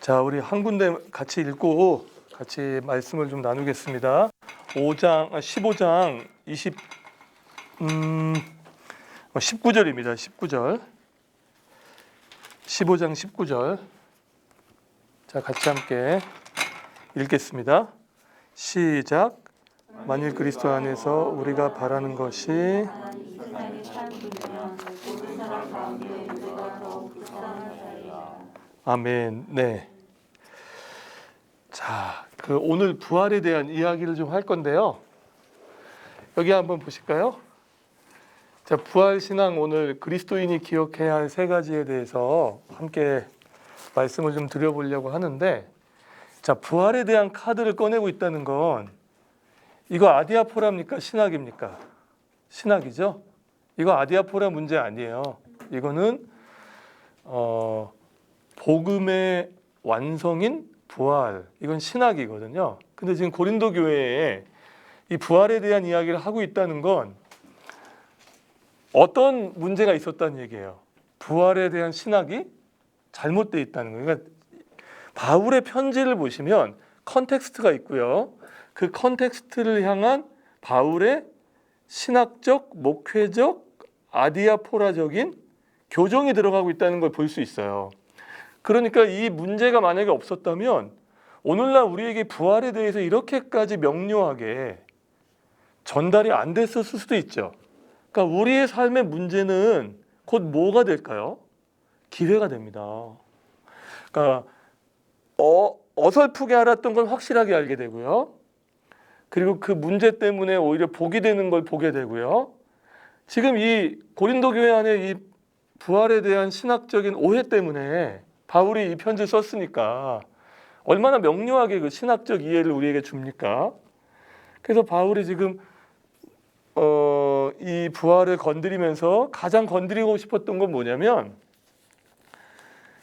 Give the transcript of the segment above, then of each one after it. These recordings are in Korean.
자, 우리 한 군데 같이 읽고 같이 말씀을 좀 나누겠습니다. 15장 19절입니다. 19절. 15장 19절. 자, 같이 함께 읽겠습니다. 시작. 만일 그리스도 안에서 우리가 바라는 것이 아멘. 네. 자, 오늘 부활에 대한 이야기를 좀 할 건데요. 여기 한번 보실까요? 자, 부활 신앙 오늘 그리스도인이 기억해야 할 세 가지에 대해서 함께 말씀을 좀 드려보려고 하는데, 자, 부활에 대한 카드를 꺼내고 있다는 건 이거 아디아포라입니까? 신학입니까? 신학이죠. 이거 아디아포라 문제 아니에요. 이거는 복음의 완성인 부활, 이건 신학이거든요. 근데 지금 고린도 교회에 이 부활에 대한 이야기를 하고 있다는 건 어떤 문제가 있었다는 얘기예요. 부활에 대한 신학이 잘못되어 있다는 거예요. 그러니까 바울의 편지를 보시면 컨텍스트가 있고요. 그 컨텍스트를 향한 바울의 신학적, 목회적, 아디아포라적인 교정이 들어가고 있다는 걸 볼 수 있어요. 그러니까 이 문제가 만약에 없었다면 오늘날 우리에게 부활에 대해서 이렇게까지 명료하게 전달이 안 됐을 수도 있죠. 그러니까 우리의 삶의 문제는 곧 뭐가 될까요? 기회가 됩니다. 그러니까 어설프게 알았던 걸 확실하게 알게 되고요. 그리고 그 문제 때문에 오히려 복이 되는 걸 보게 되고요. 지금 이 고린도 교회 안에 이 부활에 대한 신학적인 오해 때문에 바울이 이 편지를 썼으니까 얼마나 명료하게 그 신학적 이해를 우리에게 줍니까? 그래서 바울이 지금 이 부활을 건드리면서 가장 건드리고 싶었던 건 뭐냐면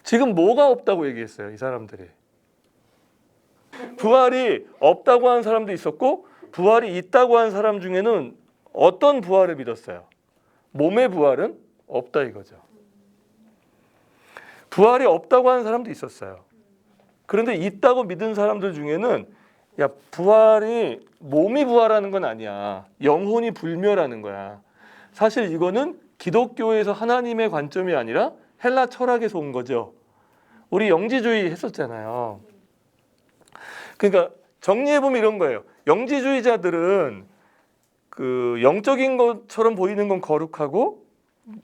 지금 뭐가 없다고 얘기했어요, 이 사람들이. 부활이 없다고 하는 사람도 있었고 부활이 있다고 하는 사람 중에는 어떤 부활을 믿었어요? 몸의 부활은 없다 이거죠. 부활이 없다고 하는 사람도 있었어요. 그런데 있다고 믿은 사람들 중에는 야, 부활이 몸이 부활하는 건 아니야. 영혼이 불멸하는 거야. 사실 이거는 기독교에서 하나님의 관점이 아니라 헬라 철학에서 온 거죠. 우리 영지주의 했었잖아요. 그러니까 정리해보면 이런 거예요. 영지주의자들은 그 영적인 것처럼 보이는 건 거룩하고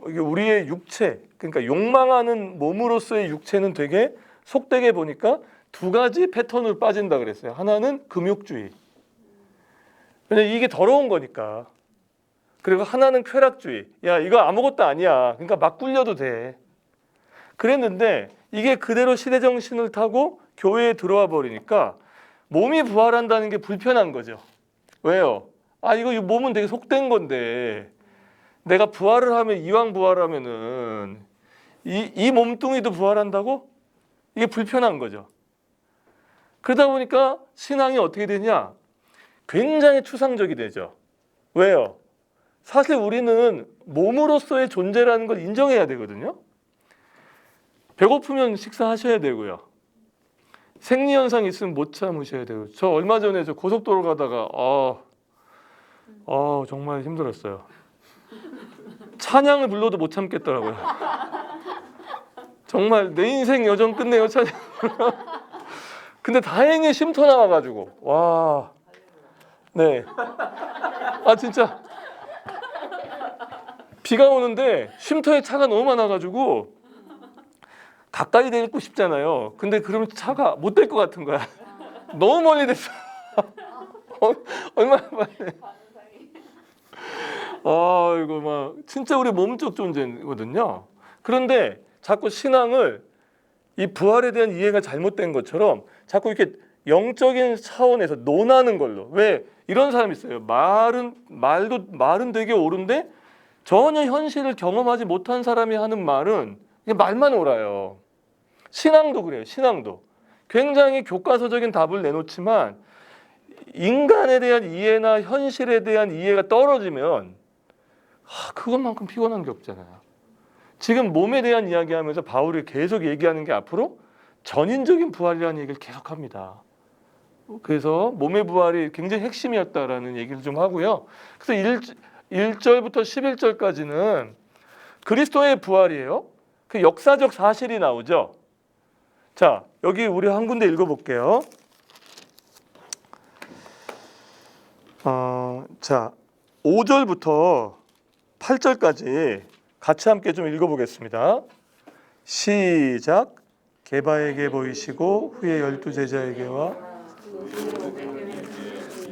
우리의 육체, 그러니까 욕망하는 몸으로서의 육체는 되게 속되게 보니까 두 가지 패턴으로 빠진다 그랬어요. 하나는 금욕주의. 왜냐면 이게 더러운 거니까. 그리고 하나는 쾌락주의. 야, 이거 아무것도 아니야. 그러니까 막 굴려도 돼. 그랬는데 이게 그대로 시대 정신을 타고 교회에 들어와 버리니까 몸이 부활한다는 게 불편한 거죠. 왜요? 아, 이거 몸은 되게 속된 건데 내가 부활을 하면 이왕 부활하면은 이 몸뚱이도 부활한다고? 이게 불편한 거죠. 그러다 보니까 신앙이 어떻게 되냐? 굉장히 추상적이 되죠. 왜요? 사실 우리는 몸으로서의 존재라는 걸 인정해야 되거든요. 배고프면 식사하셔야 되고요. 생리현상 있으면 못 참으셔야 되고. 저 얼마 전에 저 고속도로 가다가 정말 힘들었어요. 찬양을 불러도 못 참겠더라고요. 정말 내 인생 여정 끝내요, 찬양. 근데 다행히 쉼터 나와가지고 와, 네, 아 진짜 비가 오는데 쉼터에 차가 너무 많아가지고 가까이 데리고 싶잖아요. 근데 그러면 차가 못 될 것 같은 거야. 너무 멀리 됐어. 얼마나 많네. 이거 막 진짜 우리 몸적 존재거든요. 그런데 자꾸 신앙을 이 부활에 대한 이해가 잘못된 것처럼 자꾸 이렇게 영적인 차원에서 논하는 걸로. 왜 이런 사람이 있어요. 말은 되게 옳은데 전혀 현실을 경험하지 못한 사람이 하는 말은 그냥 말만 옳아요. 신앙도 그래요. 신앙도 굉장히 교과서적인 답을 내놓지만 인간에 대한 이해나 현실에 대한 이해가 떨어지면 그것만큼 피곤한 게 없잖아요. 지금 몸에 대한 이야기하면서 바울이 계속 얘기하는 게 앞으로 전인적인 부활이라는 얘기를 계속합니다. 그래서 몸의 부활이 굉장히 핵심이었다라는 얘기를 좀 하고요. 그래서 1절부터 11절까지는 그리스도의 부활이에요. 그 역사적 사실이 나오죠. 자, 여기 우리 한 군데 읽어볼게요. 자, 5절부터 8절까지 같이 함께 좀 읽어보겠습니다. 시작. 게바에게 보이시고 후에 12제자에게와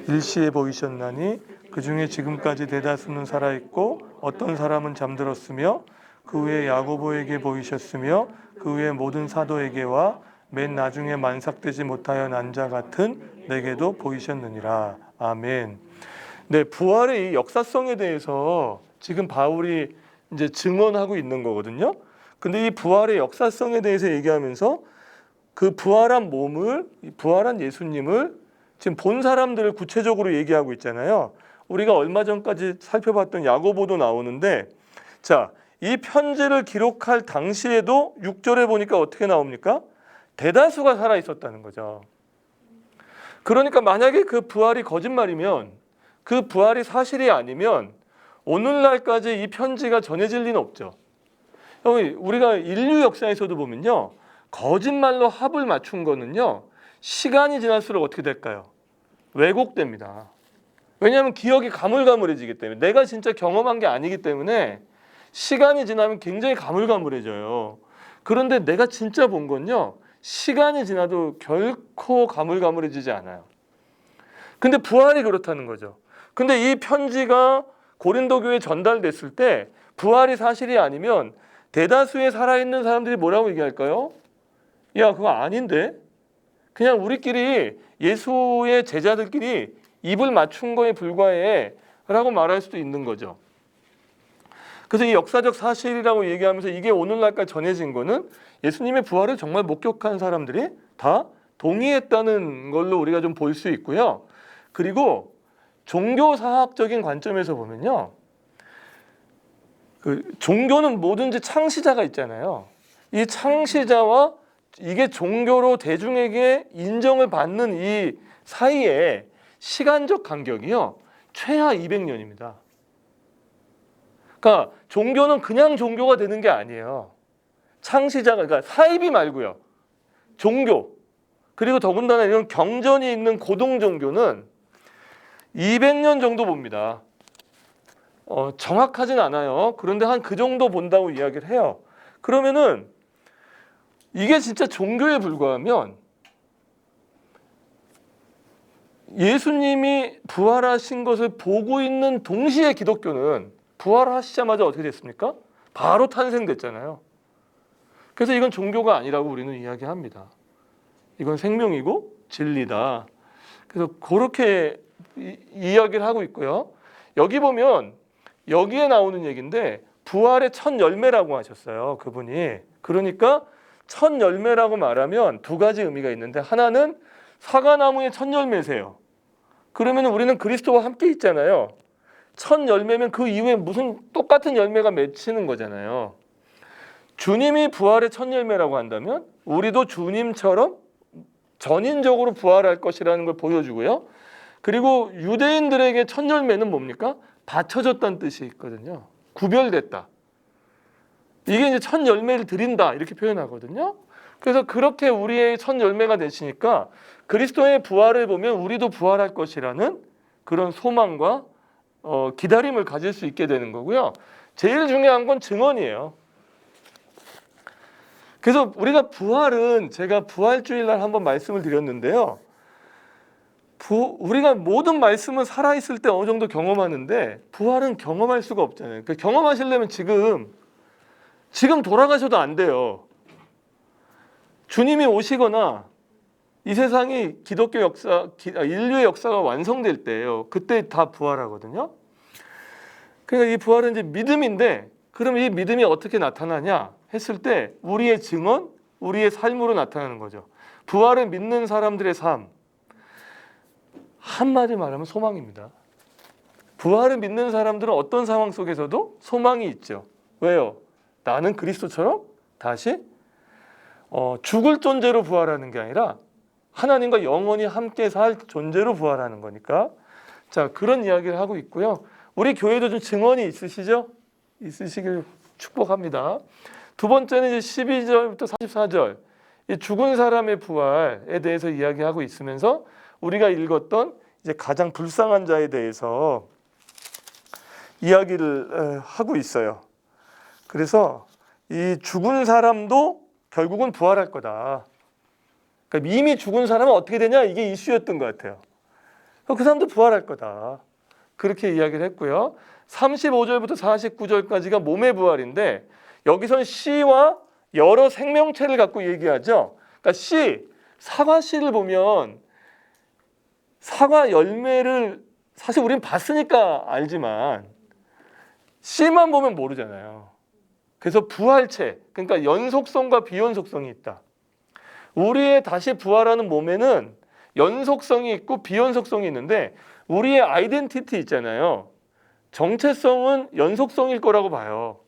일시에 보이셨나니 그 중에 지금까지 대다수는 살아있고 어떤 사람은 잠들었으며 그 후에 야고보에게 보이셨으며 그 후에 모든 사도에게와 맨 나중에 만삭되지 못하여 난 자 같은 내게도 보이셨느니라. 아멘. 네, 부활의 이 역사성에 대해서 지금 바울이 이제 증언하고 있는 거거든요. 근데 이 부활의 역사성에 대해서 얘기하면서 그 부활한 몸을, 부활한 예수님을 지금 본 사람들을 구체적으로 얘기하고 있잖아요. 우리가 얼마 전까지 살펴봤던 야고보도 나오는데, 자, 이 편지를 기록할 당시에도 6절에 보니까 어떻게 나옵니까? 대다수가 살아 있었다는 거죠. 그러니까 만약에 그 부활이 거짓말이면, 그 부활이 사실이 아니면 오늘날까지 이 편지가 전해질 리는 없죠. 우리가 인류 역사에서도 보면요, 거짓말로 합을 맞춘 거는요, 시간이 지날수록 어떻게 될까요? 왜곡됩니다. 왜냐하면 기억이 가물가물해지기 때문에, 내가 진짜 경험한 게 아니기 때문에 시간이 지나면 굉장히 가물가물해져요. 그런데 내가 진짜 본 건요, 시간이 지나도 결코 가물가물해지지 않아요. 근데 부활이 그렇다는 거죠. 근데 이 편지가 고린도 교회에 전달됐을 때 부활이 사실이 아니면 대다수의 살아있는 사람들이 뭐라고 얘기할까요? 야, 그거 아닌데? 그냥 우리끼리 예수의 제자들끼리 입을 맞춘 거에 불과해 라고 말할 수도 있는 거죠. 그래서 이 역사적 사실이라고 얘기하면서 이게 오늘날까지 전해진 거는 예수님의 부활을 정말 목격한 사람들이 다 동의했다는 걸로 우리가 좀 볼 수 있고요. 그리고 종교사학적인 관점에서 보면요, 그 종교는 뭐든지 창시자가 있잖아요. 이 창시자와 이게 종교로 대중에게 인정을 받는 이 사이에 시간적 간격이요, 최하 200년입니다. 그러니까 종교는 그냥 종교가 되는 게 아니에요. 창시자가, 그러니까 사이비 말고요, 종교, 그리고 더군다나 이런 경전이 있는 고동 종교는 200년 정도 봅니다. 정확하진 않아요. 그런데 한 그 정도 본다고 이야기를 해요. 그러면은 이게 진짜 종교에 불과하면 예수님이 부활하신 것을 보고 있는 동시에 기독교는 부활하시자마자 어떻게 됐습니까? 바로 탄생됐잖아요. 그래서 이건 종교가 아니라고 우리는 이야기합니다. 이건 생명이고 진리다. 그래서 그렇게 이야기를 하고 있고요. 여기 보면 여기에 나오는 얘기인데 부활의 첫 열매라고 하셨어요, 그분이. 그러니까 첫 열매라고 말하면 두 가지 의미가 있는데, 하나는 사과나무의 첫 열매세요. 그러면 우리는 그리스도와 함께 있잖아요. 첫 열매면 그 이후에 무슨 똑같은 열매가 맺히는 거잖아요. 주님이 부활의 첫 열매라고 한다면 우리도 주님처럼 전인적으로 부활할 것이라는 걸 보여주고요. 그리고 유대인들에게 첫 열매는 뭡니까? 바쳐졌다는 뜻이 있거든요. 구별됐다. 이게 이제 첫 열매를 드린다 이렇게 표현하거든요. 그래서 그렇게 우리의 첫 열매가 되시니까 그리스도의 부활을 보면 우리도 부활할 것이라는 그런 소망과 기다림을 가질 수 있게 되는 거고요. 제일 중요한 건 증언이에요. 그래서 우리가 부활은, 제가 부활주일날 한번 말씀을 드렸는데요, 우리가 모든 말씀은 살아있을 때 어느 정도 경험하는데 부활은 경험할 수가 없잖아요. 그러니까 경험하시려면 지금 돌아가셔도 안 돼요. 주님이 오시거나 이 세상이 기독교 역사, 인류의 역사가 완성될 때예요. 그때 다 부활하거든요. 그러니까 이 부활은 이제 믿음인데, 그럼 이 믿음이 어떻게 나타나냐 했을 때 우리의 증언, 우리의 삶으로 나타나는 거죠. 부활을 믿는 사람들의 삶, 한마디 말하면 소망입니다. 부활을 믿는 사람들은 어떤 상황 속에서도 소망이 있죠. 왜요? 나는 그리스도처럼 다시 죽을 존재로 부활하는 게 아니라 하나님과 영원히 함께 살 존재로 부활하는 거니까. 자, 그런 이야기를 하고 있고요. 우리 교회도 좀 증언이 있으시죠? 있으시길 축복합니다. 두 번째는 이제 12절부터 44절, 이 죽은 사람의 부활에 대해서 이야기하고 있으면서 우리가 읽었던 이제 가장 불쌍한 자에 대해서 이야기를 하고 있어요. 그래서 이 죽은 사람도 결국은 부활할 거다. 그러니까 이미 죽은 사람은 어떻게 되냐? 이게 이슈였던 것 같아요. 그 사람도 부활할 거다. 그렇게 이야기를 했고요. 35절부터 49절까지가 몸의 부활인데 여기서는 씨와 여러 생명체를 갖고 얘기하죠. 그러니까 씨, 사과 씨를 보면 사과 열매를 사실 우린 봤으니까 알지만 씨만 보면 모르잖아요. 그래서 부활체, 그러니까 연속성과 비연속성이 있다. 우리의 다시 부활하는 몸에는 연속성이 있고 비연속성이 있는데 우리의 아이덴티티 있잖아요. 정체성은 연속성일 거라고 봐요.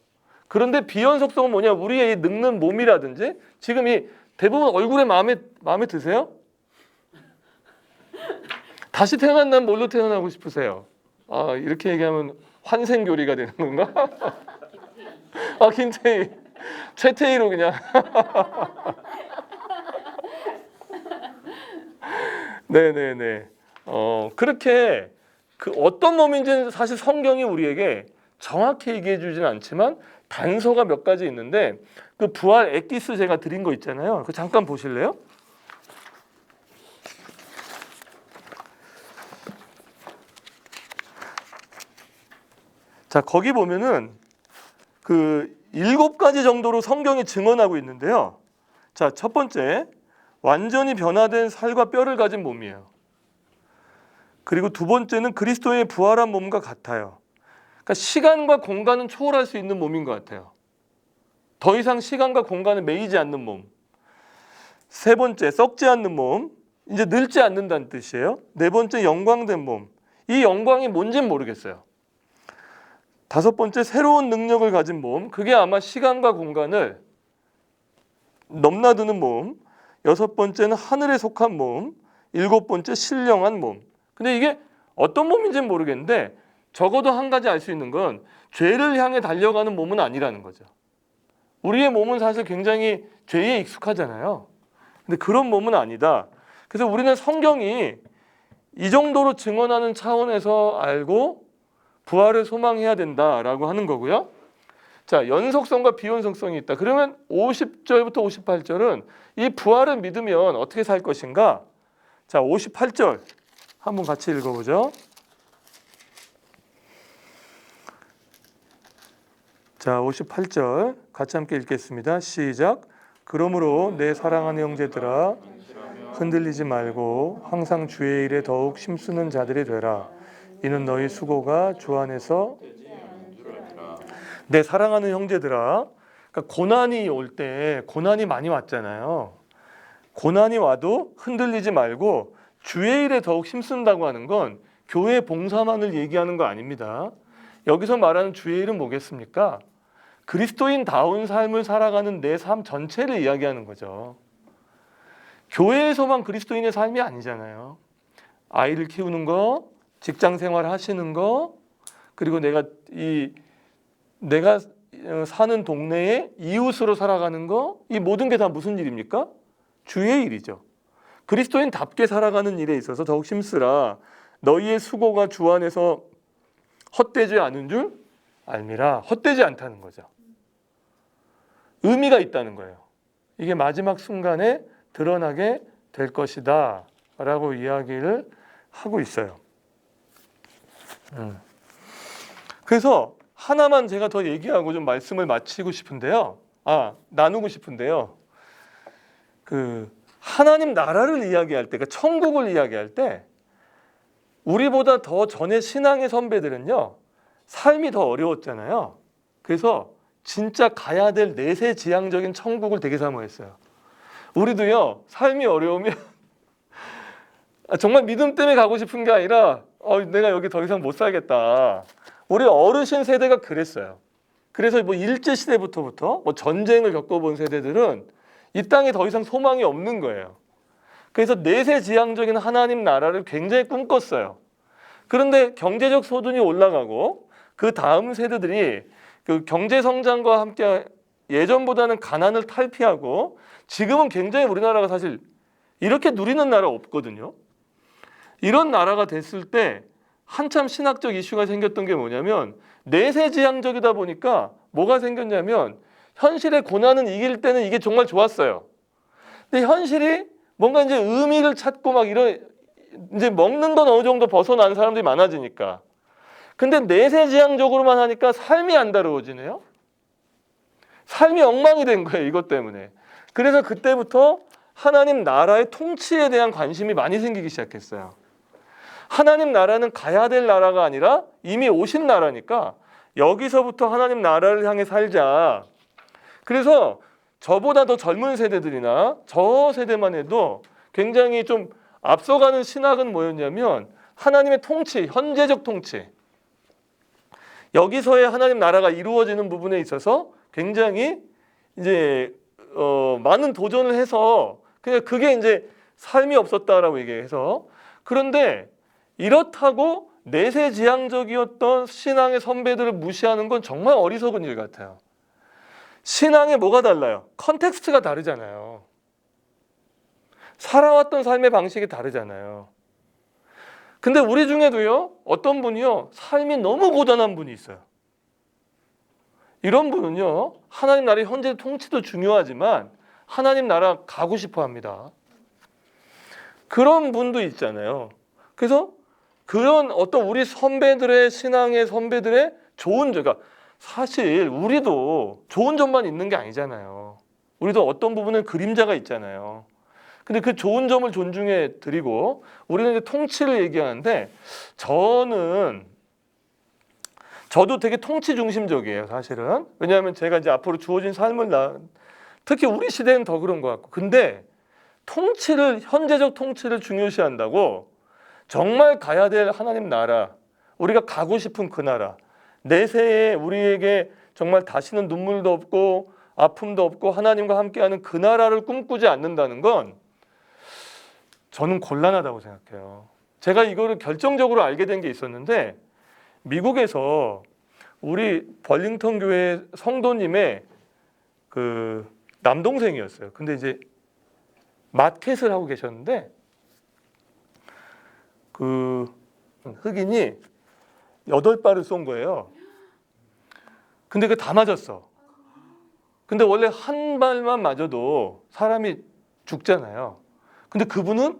그런데 비연속성은 뭐냐? 우리의 늙는 몸이라든지 지금 이 대부분 얼굴에 마음에 드세요? 다시 태어난다면 뭘로 태어나고 싶으세요? 아, 이렇게 얘기하면 환생교리가 되는 건가? 아, 김태희, 최태희로 그냥. 네네네. 그렇게 그 어떤 몸인지는 사실 성경이 우리에게 정확히 얘기해 주지는 않지만 단서가 몇 가지 있는데 그 부활 엑기스 제가 드린 거 있잖아요. 그거 잠깐 보실래요? 자, 거기 보면은 그 7가지 정도로 성경이 증언하고 있는데요. 자, 첫 번째, 완전히 변화된 살과 뼈를 가진 몸이에요. 그리고 두 번째는 그리스도의 부활한 몸과 같아요. 그러니까 시간과 공간은 초월할 수 있는 몸인 것 같아요. 더 이상 시간과 공간을 매이지 않는 몸. 세 번째, 썩지 않는 몸. 이제 늙지 않는다는 뜻이에요. 네 번째, 영광된 몸. 이 영광이 뭔지는 모르겠어요. 다섯 번째, 새로운 능력을 가진 몸. 그게 아마 시간과 공간을 넘나드는 몸. 여섯 번째는 하늘에 속한 몸. 일곱 번째, 신령한 몸. 근데 이게 어떤 몸인지는 모르겠는데 적어도 한 가지 알 수 있는 건 죄를 향해 달려가는 몸은 아니라는 거죠. 우리의 몸은 사실 굉장히 죄에 익숙하잖아요. 근데 그런 몸은 아니다. 그래서 우리는 성경이 이 정도로 증언하는 차원에서 알고 부활을 소망해야 된다라고 하는 거고요. 자, 연속성과 비연속성이 있다. 그러면 50절부터 58절은 이 부활을 믿으면 어떻게 살 것인가? 자, 58절 한번 같이 읽어보죠. 자, 58절 같이 함께 읽겠습니다. 시작. 그러므로 내 사랑하는 형제들아 흔들리지 말고 항상 주의 일에 더욱 힘쓰는 자들이 되라. 이는 너희 수고가 주 안에서 내 사랑하는 형제들아. 그러니까 고난이 올 때 고난이 많이 왔잖아요. 고난이 와도 흔들리지 말고 주의 일에 더욱 힘쓴다고 하는 건 교회 봉사만을 얘기하는 거 아닙니다. 여기서 말하는 주의 일은 뭐겠습니까? 그리스도인다운 삶을 살아가는 내 삶 전체를 이야기하는 거죠. 교회에서만 그리스도인의 삶이 아니잖아요. 아이를 키우는 거, 직장 생활 하시는 거, 그리고 내가 사는 동네에 이웃으로 살아가는 거, 이 모든 게 다 무슨 일입니까? 주의 일이죠. 그리스도인답게 살아가는 일에 있어서 더욱 힘쓰라. 너희의 수고가 주 안에서 헛되지 않은 줄 알미라. 헛되지 않다는 거죠. 의미가 있다는 거예요. 이게 마지막 순간에 드러나게 될 것이다 라고 이야기를 하고 있어요. 그래서 하나만 제가 더 얘기하고 좀 말씀을 마치고 싶은데요. 나누고 싶은데요. 그 하나님 나라를 이야기할 때, 그러니까 천국을 이야기할 때 우리보다 더 전에 신앙의 선배들은요. 삶이 더 어려웠잖아요. 그래서 진짜 가야 될 내세지향적인 천국을 되게 사모했어요. 우리도요. 삶이 어려우면 정말 믿음 때문에 가고 싶은 게 아니라 내가 여기 더 이상 못 살겠다. 우리 어르신 세대가 그랬어요. 그래서 뭐 일제시대부터 전쟁을 겪어본 세대들은 이 땅에 더 이상 소망이 없는 거예요. 그래서 내세지향적인 하나님 나라를 굉장히 꿈꿨어요. 그런데 경제적 소득이 올라가고 그 다음 세대들이 그 경제 성장과 함께 예전보다는 가난을 탈피하고 지금은 굉장히 우리나라가 사실 이렇게 누리는 나라 없거든요. 이런 나라가 됐을 때 한참 신학적 이슈가 생겼던 게 뭐냐면 내세지향적이다 보니까 뭐가 생겼냐면 현실의 고난은 이길 때는 이게 정말 좋았어요. 근데 현실이 뭔가 이제 의미를 찾고 막 이런 이제 먹는 건 어느 정도 벗어난 사람들이 많아지니까. 근데 내세지향적으로만 하니까 삶이 안 다루어지네요. 삶이 엉망이 된 거예요, 이것 때문에. 그래서 그때부터 하나님 나라의 통치에 대한 관심이 많이 생기기 시작했어요. 하나님 나라는 가야 될 나라가 아니라 이미 오신 나라니까 여기서부터 하나님 나라를 향해 살자. 그래서 저보다 더 젊은 세대들이나 저 세대만 해도 굉장히 좀 앞서가는 신학은 뭐였냐면 하나님의 통치, 현재적 통치. 여기서의 하나님 나라가 이루어지는 부분에 있어서 굉장히 이제 많은 도전을 해서 그냥 그게 이제 삶이 없었다라고 얘기해서 그런데 이렇다고 내세지향적이었던 신앙의 선배들을 무시하는 건 정말 어리석은 일 같아요. 신앙에 뭐가 달라요? 컨텍스트가 다르잖아요. 살아왔던 삶의 방식이 다르잖아요. 근데 우리 중에도요, 어떤 분이요, 삶이 너무 고단한 분이 있어요. 이런 분은요, 하나님 나라의 현재 통치도 중요하지만 하나님 나라 가고 싶어 합니다. 그런 분도 있잖아요. 그래서 그런 어떤 우리 선배들의 신앙의 선배들의 좋은 점, 그러니까 사실 우리도 좋은 점만 있는 게 아니잖아요. 우리도 어떤 부분은 그림자가 있잖아요. 근데 그 좋은 점을 존중해 드리고 우리는 이제 통치를 얘기하는데 저도 되게 통치 중심적이에요, 사실은. 왜냐하면 제가 이제 앞으로 주어진 삶을 특히 우리 시대는 더 그런 것 같고. 근데 현재적 통치를 중요시한다고 정말 가야 될 하나님 나라, 우리가 가고 싶은 그 나라, 내세에 우리에게 정말 다시는 눈물도 없고 아픔도 없고 하나님과 함께하는 그 나라를 꿈꾸지 않는다는 건 저는 곤란하다고 생각해요. 제가 이거를 결정적으로 알게 된 게 있었는데 미국에서 우리 벌링턴 교회 성도님의 그 남동생이었어요. 근데 이제 마켓을 하고 계셨는데 그 흑인이 8발을 쏜 거예요. 근데 그게 다 맞았어. 근데 원래 한 발만 맞아도 사람이 죽잖아요. 근데 그분은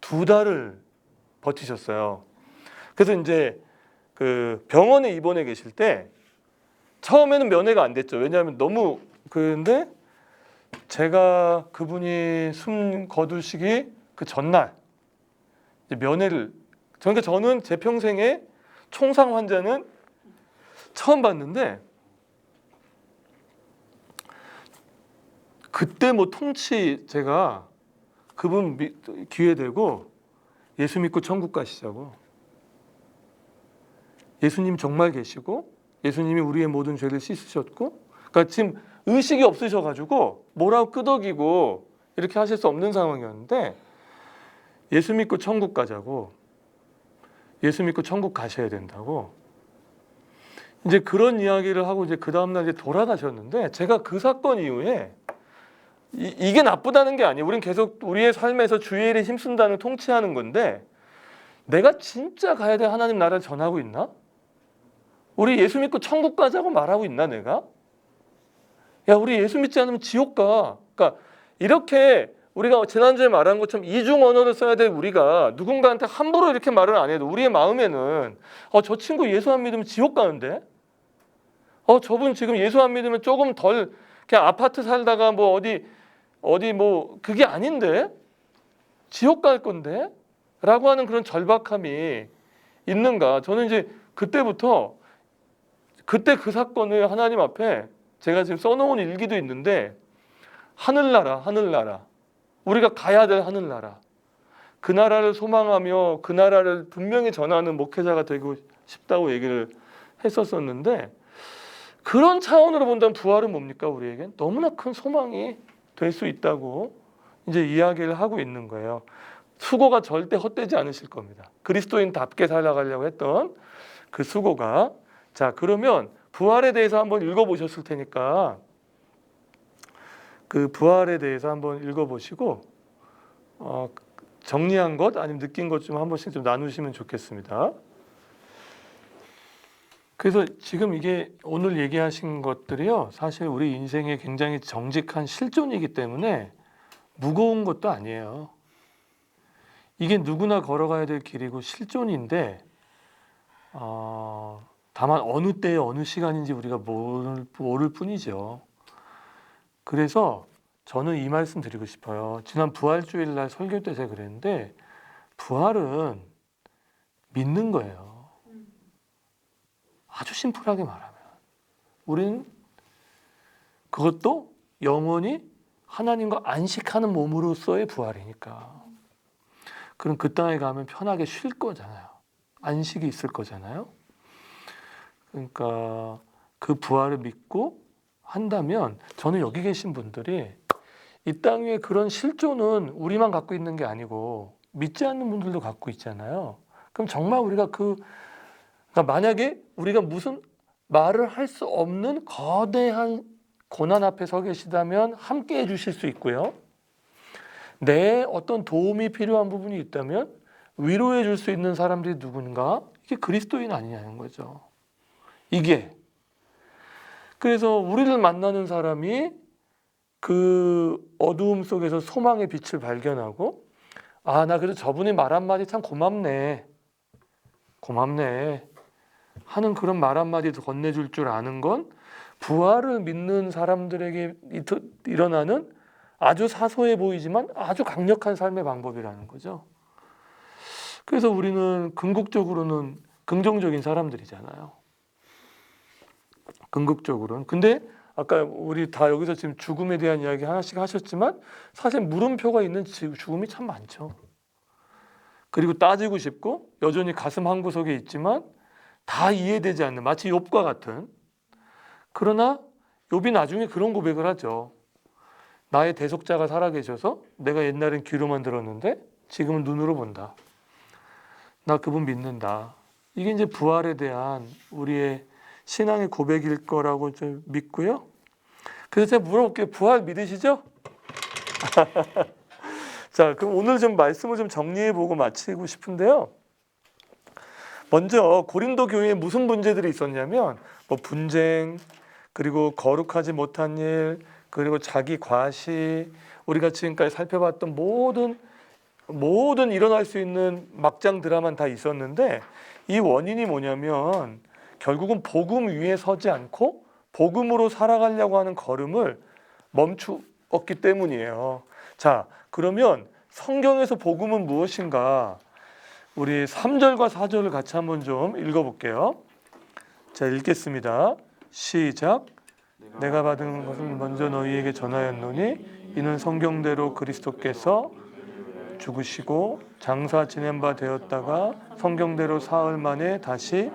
2달을 버티셨어요. 그래서 이제 그 병원에 입원해 계실 때 처음에는 면회가 안 됐죠. 왜냐하면 너무 그런데 제가 그분이 숨 거두시기 그 전날 면회를 그러니까 저는 제 평생에 총상 환자는 처음 봤는데 그때 뭐 통치 제가 그분 귀에 대고 예수 믿고 천국 가시자고. 예수님 정말 계시고 예수님이 우리의 모든 죄를 씻으셨고 그러니까 지금 의식이 없으셔가지고 뭐라고 끄덕이고 이렇게 하실 수 없는 상황이었는데 예수 믿고 천국 가자고 예수 믿고 천국 가셔야 된다고 이제 그런 이야기를 하고 이제 그 다음날 이제 돌아가셨는데 제가 그 사건 이후에 이게 나쁘다는 게 아니에요. 우린 계속 우리의 삶에서 주의 일에 힘쓴다는 통치하는 건데 내가 진짜 가야 될 하나님 나라를 전하고 있나? 우리 예수 믿고 천국 가자고 말하고 있나 내가? 야 우리 예수 믿지 않으면 지옥 가. 그러니까 이렇게 우리가 지난주에 말한 것처럼 이중 언어를 써야 될 우리가 누군가한테 함부로 이렇게 말을 안 해도 우리의 마음에는 저 친구 예수 안 믿으면 지옥 가는데? 저분 지금 예수 안 믿으면 조금 덜 그냥 아파트 살다가 뭐 어디 뭐 그게 아닌데? 지옥 갈 건데? 라고 하는 그런 절박함이 있는가? 저는 이제 그때부터 그때 그 사건을 하나님 앞에 제가 지금 써놓은 일기도 있는데 하늘나라 우리가 가야 될 하늘나라 그 나라를 소망하며 그 나라를 분명히 전하는 목회자가 되고 싶다고 얘기를 했었었는데 그런 차원으로 본다면 부활은 뭡니까? 우리에겐 너무나 큰 소망이 될 수 있다고 이제 이야기를 하고 있는 거예요. 수고가 절대 헛되지 않으실 겁니다. 그리스도인답게 살아가려고 했던 그 수고가. 자, 그러면 부활에 대해서 한번 읽어보셨을 테니까 그 부활에 대해서 한번 읽어보시고 정리한 것 아니면 느낀 것 좀 한 번씩 좀 나누시면 좋겠습니다. 그래서 지금 이게 오늘 얘기하신 것들이요, 사실 우리 인생에 굉장히 정직한 실존이기 때문에 무거운 것도 아니에요. 이게 누구나 걸어가야 될 길이고 실존인데 다만 어느 때에 어느 시간인지 우리가 모를 뿐이죠. 그래서 저는 이 말씀 드리고 싶어요. 지난 부활주일날 설교 때 제가 그랬는데 부활은 믿는 거예요. 아주 심플하게 말하면 우리는 그것도 영원히 하나님과 안식하는 몸으로서의 부활이니까. 그럼 그 땅에 가면 편하게 쉴 거잖아요. 안식이 있을 거잖아요. 그러니까 그 부활을 믿고 한다면 저는 여기 계신 분들이 이 땅 위에 그런 실존은 우리만 갖고 있는 게 아니고 믿지 않는 분들도 갖고 있잖아요. 그럼 정말 우리가 그러니까 만약에 우리가 무슨 말을 할 수 없는 거대한 고난 앞에 서 계시다면 함께 해주실 수 있고요. 내 어떤 도움이 필요한 부분이 있다면 위로해 줄 수 있는 사람들이 누군가? 이게 그리스도인 아니냐는 거죠. 이게. 그래서 우리를 만나는 사람이 그 어두움 속에서 소망의 빛을 발견하고 나 그래도 저분이 말 한마디 참 고맙네 하는 그런 말 한마디도 건네줄 줄 아는 건 부활을 믿는 사람들에게 일어나는 아주 사소해 보이지만 아주 강력한 삶의 방법이라는 거죠. 그래서 우리는 궁극적으로는 긍정적인 사람들이잖아요. 궁극적으로는. 근데 아까 우리 다 여기서 지금 죽음에 대한 이야기 하나씩 하셨지만 사실 물음표가 있는 죽음이 참 많죠. 그리고 따지고 싶고 여전히 가슴 한구석에 있지만 다 이해되지 않는 마치 욥과 같은. 그러나 욥이 나중에 그런 고백을 하죠. 나의 대속자가 살아계셔서 내가 옛날엔 귀로만 들었는데 지금은 눈으로 본다. 나 그분 믿는다. 이게 이제 부활에 대한 우리의 신앙의 고백일 거라고 좀 믿고요. 그래서 제가 물어볼게요. 부활 믿으시죠? 자, 그럼 오늘 좀 말씀을 좀 정리해보고 마치고 싶은데요. 먼저 고린도 교회에 무슨 문제들이 있었냐면 분쟁, 그리고 거룩하지 못한 일, 그리고 자기 과시, 우리가 지금까지 살펴봤던 모든 일어날 수 있는 막장 드라마는 다 있었는데 이 원인이 뭐냐면 결국은 복음 위에 서지 않고 복음으로 살아가려고 하는 걸음을 멈추었기 때문이에요. 자, 그러면 성경에서 복음은 무엇인가? 우리 3절과 4절을 같이 한번 좀 읽어볼게요. 자, 읽겠습니다. 시작. 내가 받은 것을 먼저 너희에게 전하였노니 이는 성경대로 그리스도께서 죽으시고 장사 지낸 바 되었다가 성경대로 사흘 만에 다시.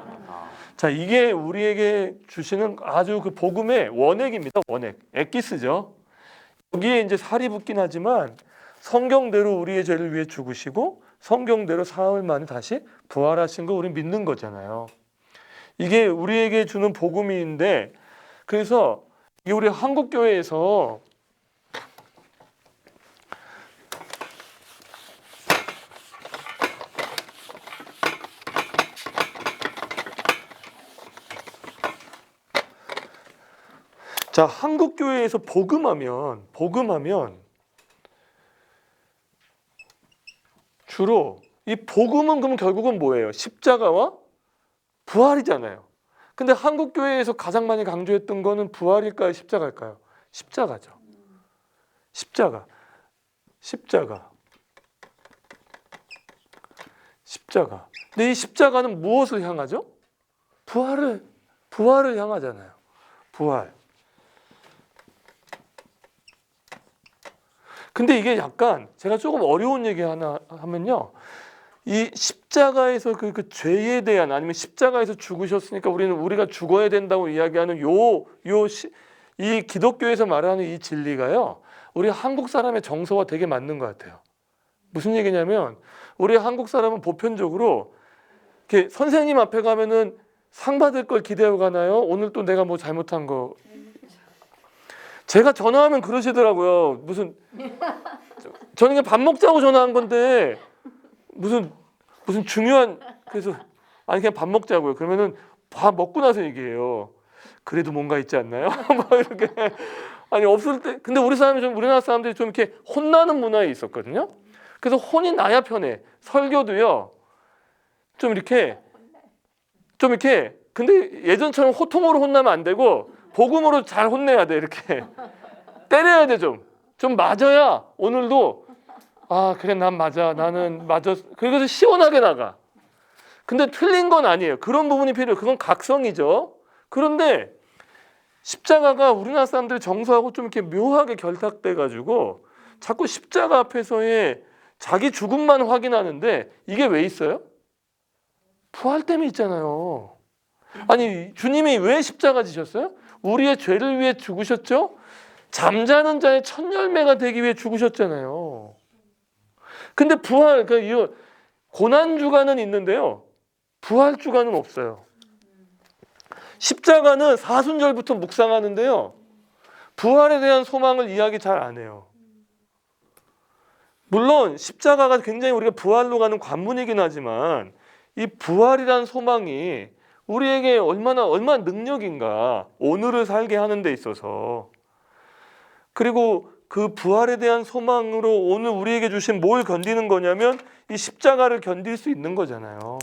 자, 이게 우리에게 주시는 아주 그 복음의 원액입니다. 원액. 엑기스죠. 여기에 이제 살이 붙긴 하지만 성경대로 우리의 죄를 위해 죽으시고 성경대로 사흘 만에 다시 부활하신 거 우리 믿는 거잖아요. 이게 우리에게 주는 복음인데 그래서 이 우리 한국 교회에서 자, 한국 교회에서 복음하면 주로 이 복음은 그럼 결국은 뭐예요? 십자가와 부활이잖아요. 근데 한국 교회에서 가장 많이 강조했던 거는 부활일까요? 십자가일까요? 십자가죠. 십자가. 근데 이 십자가는 무엇을 향하죠? 부활을 향하잖아요. 부활. 근데 이게 약간 제가 조금 어려운 얘기 하나 하면요. 이 십자가에서 그 죄에 대한 아니면 십자가에서 죽으셨으니까 우리가 죽어야 된다고 이야기하는 이 기독교에서 말하는 이 진리가요. 우리 한국 사람의 정서와 되게 맞는 것 같아요. 무슨 얘기냐면 우리 한국 사람은 보편적으로 이렇게 선생님 앞에 가면은 상 받을 걸 기대하고 가나요? 오늘 또 내가 뭐 잘못한 거. 제가 전화하면 그러시더라고요. 무슨 저는 그냥 밥 먹자고 전화한 건데 무슨 중요한 그래서 아니 그냥 밥 먹자고요. 그러면은 밥 먹고 나서 얘기해요. 그래도 뭔가 있지 않나요? 막 이렇게 아니 없을 때 근데 우리나라 사람들이 좀 이렇게 혼나는 문화에 있었거든요. 그래서 혼이 나야 편해. 설교도요. 좀 이렇게 근데 예전처럼 호통으로 혼나면 안 되고 복음으로 잘 혼내야 돼. 이렇게 때려야 돼 좀 맞아야 오늘도 아 그래 난 맞아 나는 맞았 그래서 시원하게 나가. 근데 틀린 건 아니에요. 그런 부분이 필요해요. 그건 각성이죠. 그런데 십자가가 우리나라 사람들의 정서하고 좀 이렇게 묘하게 결탁돼 가지고 자꾸 십자가 앞에서의 자기 죽음만 확인하는데 이게 왜 있어요? 부활 때문에 있잖아요. 아니 주님이 왜 십자가 지셨어요? 우리의 죄를 위해 죽으셨죠? 잠자는 자의 첫 열매가 되기 위해 죽으셨잖아요. 근데 부활 이 고난 주간은 있는데요. 부활 주간은 없어요. 십자가는 사순절부터 묵상하는데요. 부활에 대한 소망을 이야기 잘 안 해요. 물론 십자가가 굉장히 우리가 부활로 가는 관문이긴 하지만 이 부활이란 소망이 우리에게 얼마나 능력인가 오늘을 살게 하는 데 있어서 그리고 그 부활에 대한 소망으로 오늘 우리에게 주신 뭘 견디는 거냐면 이 십자가를 견딜 수 있는 거잖아요.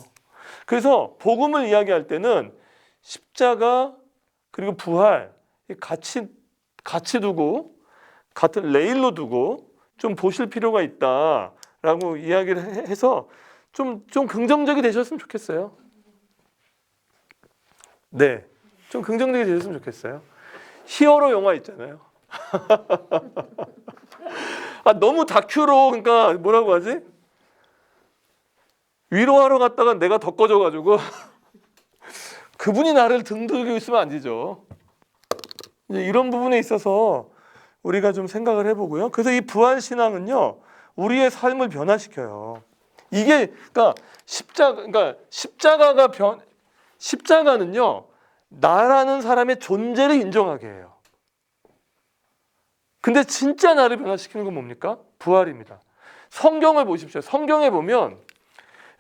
그래서 복음을 이야기할 때는 십자가 그리고 부활 같이 두고 같은 레일로 두고 좀 보실 필요가 있다라고 이야기를 해서 좀 긍정적이 되셨으면 좋겠어요. 네, 좀 긍정적이 되셨으면 좋겠어요. 히어로 영화 있잖아요. 아 너무 다큐로 그러니까 뭐라고 하지? 위로하러 갔다가 내가 더 꺼져가지고 그분이 나를 등 들고 있으면 안 되죠. 이런 부분에 있어서 우리가 좀 생각을 해보고요. 그래서 이 부활 신앙은요, 우리의 삶을 변화시켜요. 이게 그러니까 십자가는요, 나라는 사람의 존재를 인정하게 해요. 근데 진짜 나를 변화시키는 건 뭡니까? 부활입니다. 성경을 보십시오. 성경에 보면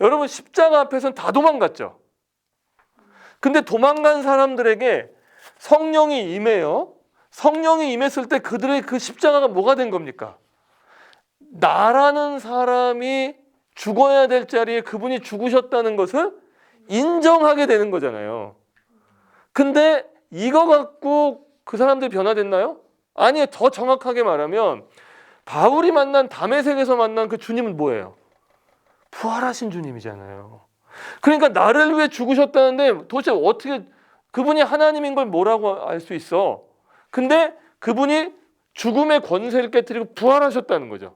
여러분 십자가 앞에서는 다 도망갔죠. 근데 도망간 사람들에게 성령이 임해요. 성령이 임했을 때 그들의 그 십자가가 뭐가 된 겁니까? 나라는 사람이 죽어야 될 자리에 그분이 죽으셨다는 것을 인정하게 되는 거잖아요. 근데 이거 갖고 그 사람들이 변화됐나요? 아니에요. 더 정확하게 말하면 바울이 만난 다메섹에서 만난 그 주님은 뭐예요? 부활하신 주님이잖아요. 그러니까 나를 위해 죽으셨다는데 도대체 어떻게 그분이 하나님인 걸 뭐라고 알 수 있어? 근데 그분이 죽음의 권세를 깨뜨리고 부활하셨다는 거죠.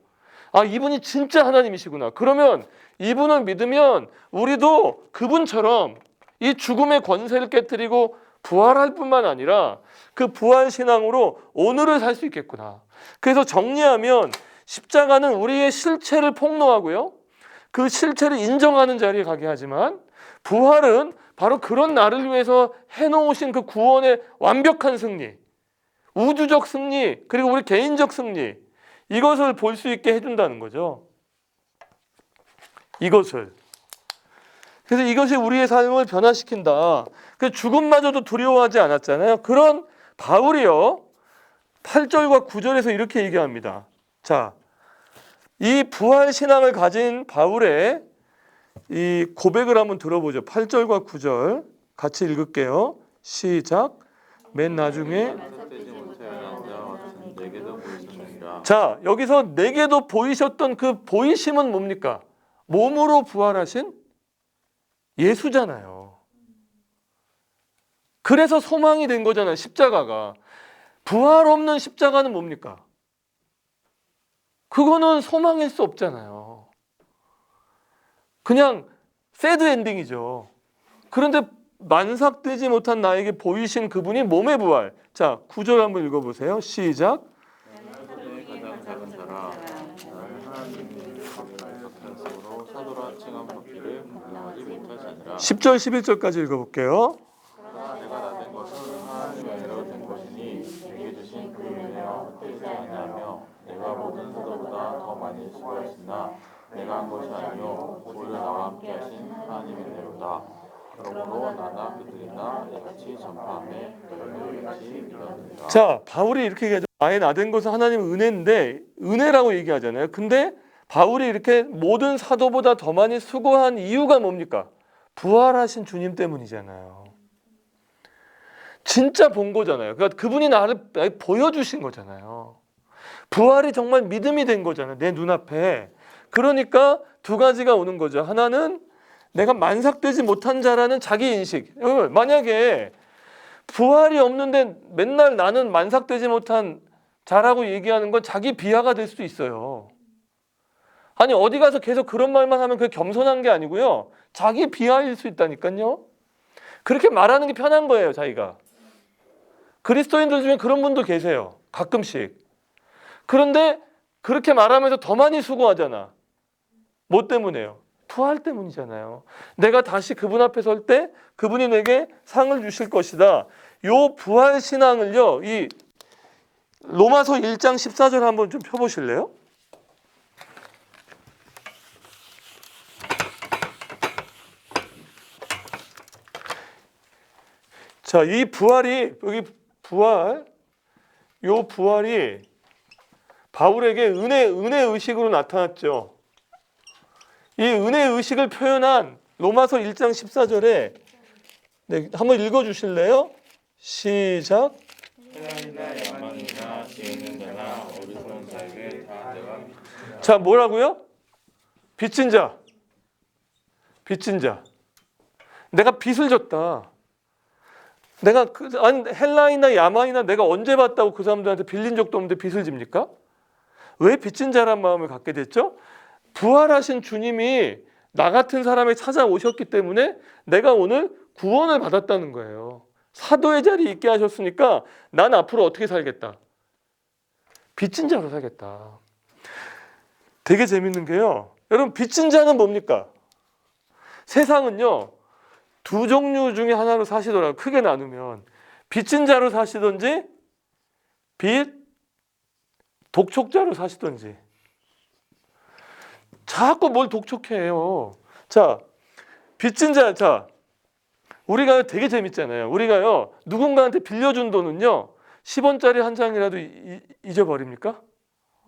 아, 이분이 진짜 하나님이시구나. 그러면 이분을 믿으면 우리도 그분처럼 이 죽음의 권세를 깨뜨리고 부활할 뿐만 아니라 그 부활 신앙으로 오늘을 살 수 있겠구나. 그래서 정리하면 십자가는 우리의 실체를 폭로하고요. 그 실체를 인정하는 자리에 가게 하지만 부활은 바로 그런 나를 위해서 해놓으신 그 구원의 완벽한 승리, 우주적 승리, 그리고 우리 개인적 승리, 이것을 볼 수 있게 해준다는 거죠. 이것을. 그래서 이것이 우리의 삶을 변화시킨다. 그 죽음마저도 두려워하지 않았잖아요. 그런 바울이요. 8절과 9절에서 이렇게 얘기합니다. 자, 이 부활 신앙을 가진 바울의 이 고백을 한번 들어보죠. 8절과 9절 같이 읽을게요. 시작. 맨 나중에 자, 여기서 내게도 보이셨던 그 보이심은 뭡니까? 몸으로 부활하신 예수잖아요. 그래서 소망이 된 거잖아요. 십자가가. 부활 없는 십자가는 뭡니까? 그거는 소망일 수 없잖아요. 그냥 새드 엔딩이죠. 그런데 만삭되지 못한 나에게 보이신 그분이 몸의 부활. 자, 9절 한번 읽어보세요. 시작. 작은 자라 나를 하나님의 속으로 사도라 칭함 받기를 분명하지 못하시니라. 10절 11절까지 읽어볼게요. 그러나 내가 나된 것은 하나님의 은혜로 된 것이니 내게 주신 그 은혜와 헛되지 아니하며 내가 모든 사도보다 더 많이 수고했으나 내가 한 것이 아니요 오히려 나와 함께 하신 하나님의 은혜로다. 그러므로 나나 그들이나 이같이 전파하며 너희를 같이 믿었느니라. 자, 바울이 이렇게 얘기하죠. 나의 나된 것은 하나님의 은혜인데 은혜라고 얘기하잖아요. 근데 바울이 이렇게 모든 사도보다 더 많이 수고한 이유가 뭡니까? 부활하신 주님 때문이잖아요. 진짜 본 거잖아요. 그러니까 그분이 나를 보여주신 거잖아요. 부활이 정말 믿음이 된 거잖아요. 내 눈앞에. 그러니까 두 가지가 오는 거죠. 하나는 내가 만삭되지 못한 자라는 자기 인식. 만약에 부활이 없는데 맨날 나는 만삭되지 못한 자라고 얘기하는 건 자기 비하가 될 수도 있어요. 아니 어디 가서 계속 그런 말만 하면 그게 겸손한 게 아니고요. 자기 비하일 수 있다니까요. 그렇게 말하는 게 편한 거예요, 자기가. 그리스도인들 중에 그런 분도 계세요. 가끔씩. 그런데 그렇게 말하면서 더 많이 수고하잖아. 뭐 때문에요? 부활 때문이잖아요. 내가 다시 그분 앞에 설 때 그분이 내게 상을 주실 것이다. 요 부활 신앙을요. 이 로마서 1장 14절 한번 좀 펴보실래요? 자, 이 부활이 여기 요 부활이 바울에게 은혜 의식으로 나타났죠. 이 은혜 의식을 표현한 로마서 1장 14절에 네, 한번 읽어 주실래요? 시작. 하나님이나 야만이나 지혜는 자나 어리석은 자에게 다 내가 자, 뭐라고요? 빚진 자. 빚진 자. 내가 빚을 졌다. 내가 아니 헬라이나 야만이나 내가 언제 봤다고 그 사람들한테 빌린 적도 없는데 빚을 집니까? 왜 빚진 자란 마음을 갖게 됐죠? 부활하신 주님이 나 같은 사람이 찾아오셨기 때문에 내가 오늘 구원을 받았다는 거예요. 사도의 자리에 있게 하셨으니까 난 앞으로 어떻게 살겠다? 빚진 자로 살겠다. 되게 재밌는 게요. 여러분 빚진 자는 뭡니까? 세상은요. 두 종류 중에 하나로 사시더라고요. 크게 나누면 빚진 자로 사시든지 빚 독촉자로 사시든지. 자꾸 뭘 독촉해요. 자, 빚진 자, 자, 우리가 되게 재밌잖아요. 우리가요, 누군가한테 빌려준 돈은요, 10원짜리 한 장이라도 잊어버립니까?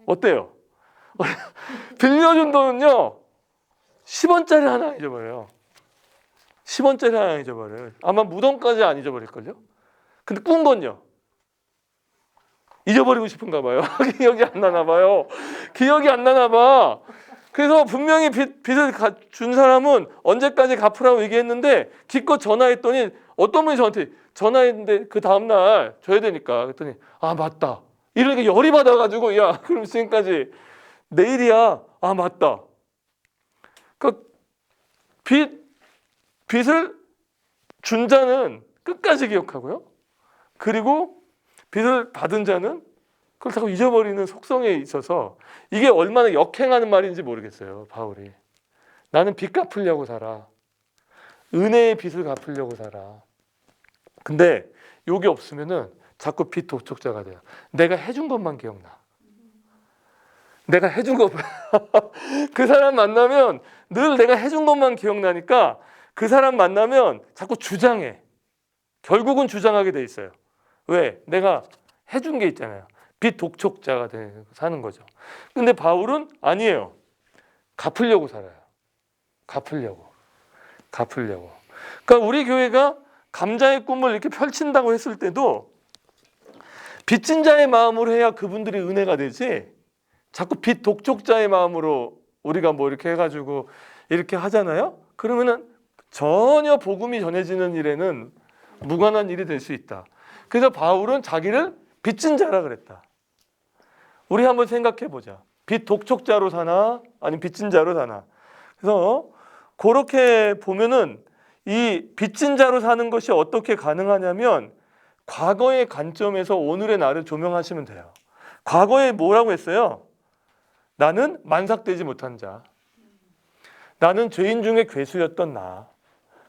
어때요? 빌려준 돈은요, 10원짜리 하나 잊어버려요. 10원짜리 하나 잊어버려요. 아마 무덤까지 안 잊어버릴걸요? 근데 꾼 건요? 잊어버리고 싶은가 봐요. 기억이 안 나나 봐요. 기억이 안 나나 봐. 그래서 분명히 빚을 준 사람은 언제까지 갚으라고 얘기했는데 기껏 전화했더니 어떤 분이 저한테 전화했는데 그 다음날 줘야 되니까 그랬더니 아 맞다. 이렇게 열이 받아가지고 야 그럼 지금까지 내일이야. 아 맞다. 그러니까 빚을 준 자는 끝까지 기억하고요. 그리고 빚을 받은 자는 그걸 자꾸 잊어버리는 속성에 있어서 이게 얼마나 역행하는 말인지 모르겠어요. 바울이. 나는 빚 갚으려고 살아. 은혜의 빚을 갚으려고 살아. 근데 요게 없으면은 자꾸 빚 독촉자가 돼요. 내가 해준 것만 기억나. 내가 해준 것만. 그 사람 만나면 늘 내가 해준 것만 기억나니까 그 사람 만나면 자꾸 주장해. 결국은 주장하게 돼 있어요. 왜? 내가 해준 게 있잖아요. 빚 독촉자가 사는 거죠. 근데 바울은 아니에요. 갚으려고 살아요. 갚으려고. 그러니까 우리 교회가 감자의 꿈을 이렇게 펼친다고 했을 때도 빚진 자의 마음으로 해야 그분들이 은혜가 되지 자꾸 빚 독촉자의 마음으로 우리가 뭐 이렇게 해가지고 이렇게 하잖아요. 그러면은 전혀 복음이 전해지는 일에는 무관한 일이 될 수 있다. 그래서 바울은 자기를 빚진 자라 그랬다. 우리 한번 생각해 보자. 빚 독촉자로 사나 아니면 빚진 자로 사나. 그래서 그렇게 보면은 이 빚진 자로 사는 것이 어떻게 가능하냐면 과거의 관점에서 오늘의 나를 조명하시면 돼요. 과거에 뭐라고 했어요? 나는 만삭되지 못한 자. 나는 죄인 중에 괴수였던 나.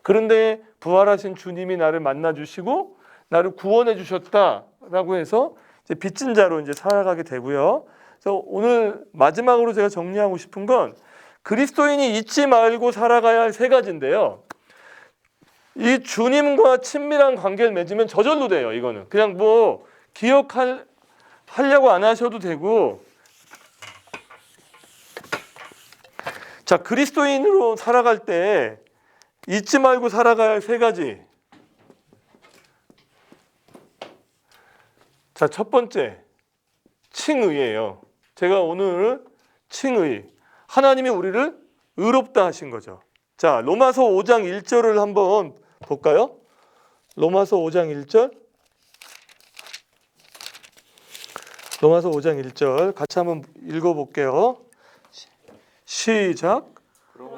그런데 부활하신 주님이 나를 만나 주시고 나를 구원해 주셨다라고 해서 이제 빚진 자로 이제 살아가게 되고요. 그래서 오늘 마지막으로 제가 정리하고 싶은 건 그리스도인이 잊지 말고 살아가야 할 세 가지인데요. 이 주님과 친밀한 관계를 맺으면 저절로 돼요. 이거는 그냥 뭐 기억하려고 안 하셔도 되고, 자, 그리스도인으로 살아갈 때 잊지 말고 살아가야 할 세 가지. 자, 첫 번째 칭의예요. 제가 오늘 칭의, 하나님이 우리를 의롭다 하신 거죠. 자, 로마서 5장 1절을 한번 볼까요? 로마서 5장 1절. 로마서 5장 1절 같이 한번 읽어볼게요. 시작.